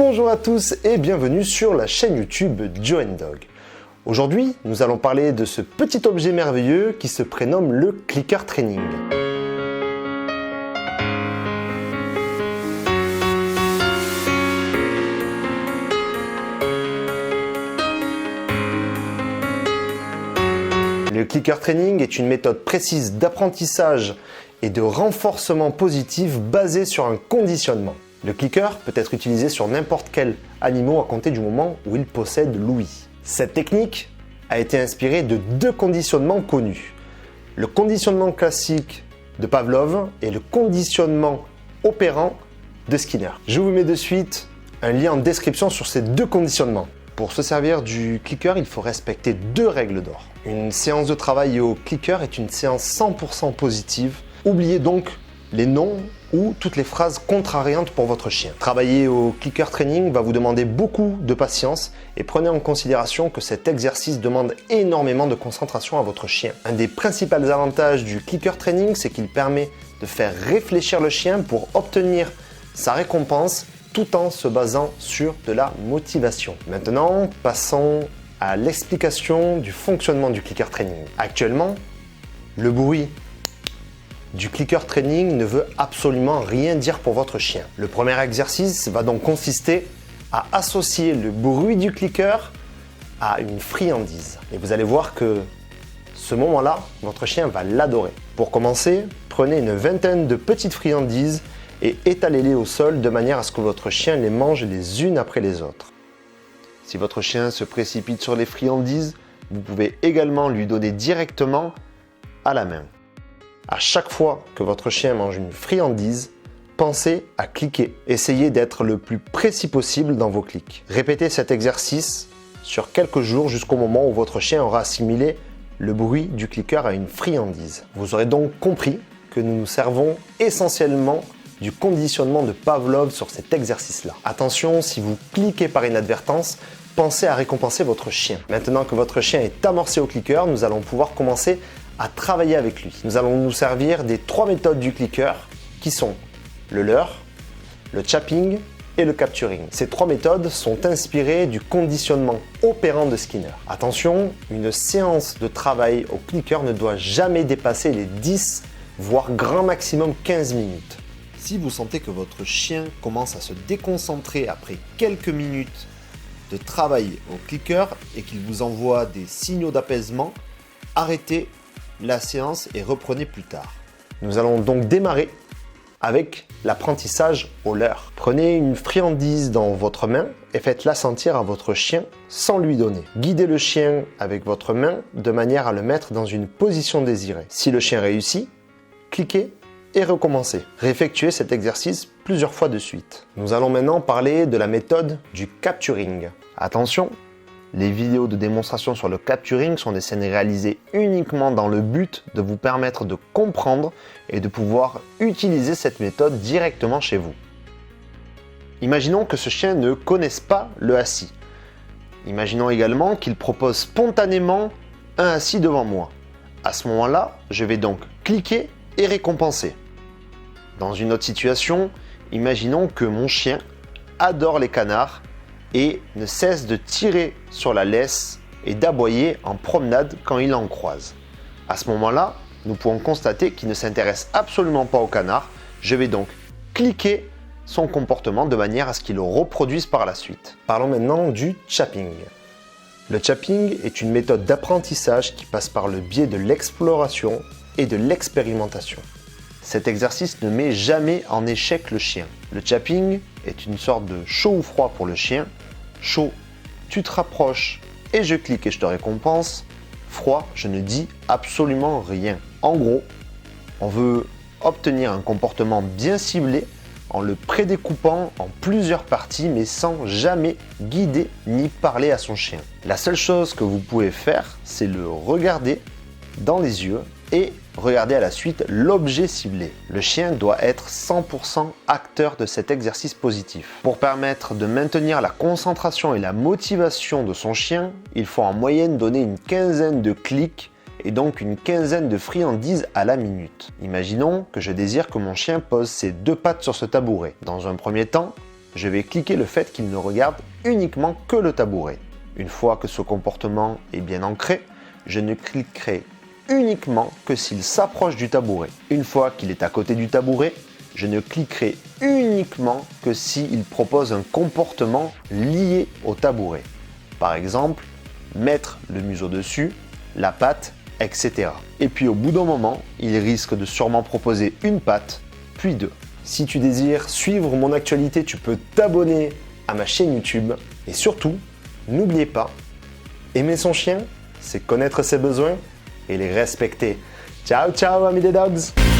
Bonjour à tous et bienvenue sur la chaîne YouTube Joe & Dog. Aujourd'hui, nous allons parler de ce petit objet merveilleux qui se prénomme le Clicker Training. Le Clicker Training est une méthode précise d'apprentissage et de renforcement positif basée sur un conditionnement. Le clicker peut être utilisé sur n'importe quel animal à compter du moment où il possède l'ouïe. Cette technique a été inspirée de deux conditionnements connus. Le conditionnement classique de Pavlov et le conditionnement opérant de Skinner. Je vous mets de suite un lien en description sur ces deux conditionnements. Pour se servir du clicker, il faut respecter deux règles d'or. Une séance de travail au clicker est une séance 100% positive. Oubliez donc les noms ou toutes les phrases contrariantes pour votre chien. Travailler au clicker training va vous demander beaucoup de patience et prenez en considération que cet exercice demande énormément de concentration à votre chien. Un des principaux avantages du clicker training, c'est qu'il permet de faire réfléchir le chien pour obtenir sa récompense tout en se basant sur de la motivation. Maintenant, passons à l'explication du fonctionnement du clicker training. Actuellement, le bruit du clicker training ne veut absolument rien dire pour votre chien. Le premier exercice va donc consister à associer le bruit du clicker à une friandise. Et vous allez voir que ce moment-là, votre chien va l'adorer. Pour commencer, prenez une vingtaine de petites friandises et étalez-les au sol de manière à ce que votre chien les mange les unes après les autres. Si votre chien se précipite sur les friandises, vous pouvez également lui donner directement à la main. À chaque fois que votre chien mange une friandise, pensez à cliquer. Essayez d'être le plus précis possible dans vos clics. Répétez cet exercice sur quelques jours jusqu'au moment où votre chien aura assimilé le bruit du clicker à une friandise. Vous aurez donc compris que nous nous servons essentiellement du conditionnement de Pavlov sur cet exercice-là. Attention, si vous cliquez par inadvertance, pensez à récompenser votre chien. Maintenant que votre chien est amorcé au clicker, nous allons pouvoir commencer à travailler avec lui. Nous allons nous servir des trois méthodes du clicker qui sont le leurre, le chapping et le capturing. Ces trois méthodes sont inspirées du conditionnement opérant de Skinner. Attention, une séance de travail au clicker ne doit jamais dépasser les 10 voire grand maximum 15 minutes. Si vous sentez que votre chien commence à se déconcentrer après quelques minutes de travail au clicker et qu'il vous envoie des signaux d'apaisement, arrêtez la séance et reprenez plus tard. Nous allons donc démarrer avec l'apprentissage au leurre. Prenez une friandise dans votre main et faites-la sentir à votre chien sans lui donner. Guidez le chien avec votre main de manière à le mettre dans une position désirée. Si le chien réussit, cliquez et recommencez. Réeffectuez cet exercice plusieurs fois de suite. Nous allons maintenant parler de la méthode du capturing. Attention, les vidéos de démonstration sur le capturing sont des scènes réalisées uniquement dans le but de vous permettre de comprendre et de pouvoir utiliser cette méthode directement chez vous. Imaginons que ce chien ne connaisse pas le assis. Imaginons également qu'il propose spontanément un assis devant moi. À ce moment-là, je vais donc cliquer et récompenser. Dans une autre situation, imaginons que mon chien adore les canards et ne cesse de tirer sur la laisse et d'aboyer en promenade quand il en croise. À ce moment-là, nous pouvons constater qu'il ne s'intéresse absolument pas au canard. Je vais donc cliquer son comportement de manière à ce qu'il le reproduise par la suite. Parlons maintenant du chapping. Le chapping est une méthode d'apprentissage qui passe par le biais de l'exploration et de l'expérimentation. Cet exercice ne met jamais en échec le chien. Le chapping est une sorte de chaud ou froid pour le chien. Chaud, tu te rapproches et je clique et je te récompense. Froid, je ne dis absolument rien. En gros, on veut obtenir un comportement bien ciblé en le prédécoupant en plusieurs parties mais sans jamais guider ni parler à son chien. La seule chose que vous pouvez faire, c'est le regarder dans les yeux et regarder à la suite l'objet ciblé. Le chien doit être 100% acteur de cet exercice positif. Pour permettre de maintenir la concentration et la motivation de son chien, il faut en moyenne donner une quinzaine de clics et donc une quinzaine de friandises à la minute. Imaginons que je désire que mon chien pose ses deux pattes sur ce tabouret. Dans un premier temps, je vais cliquer le fait qu'il ne regarde uniquement que le tabouret. Une fois que ce comportement est bien ancré, je ne cliquerai uniquement que s'il s'approche du tabouret. Une fois qu'il est à côté du tabouret, je ne cliquerai uniquement que s'il propose un comportement lié au tabouret. Par exemple, mettre le museau dessus, la patte, etc. Et puis au bout d'un moment, il risque de sûrement proposer une patte, puis deux. Si tu désires suivre mon actualité, tu peux t'abonner à ma chaîne YouTube. Et surtout, n'oubliez pas, aimer son chien, c'est connaître ses besoins et les respecter. Ciao ciao amis des dogs!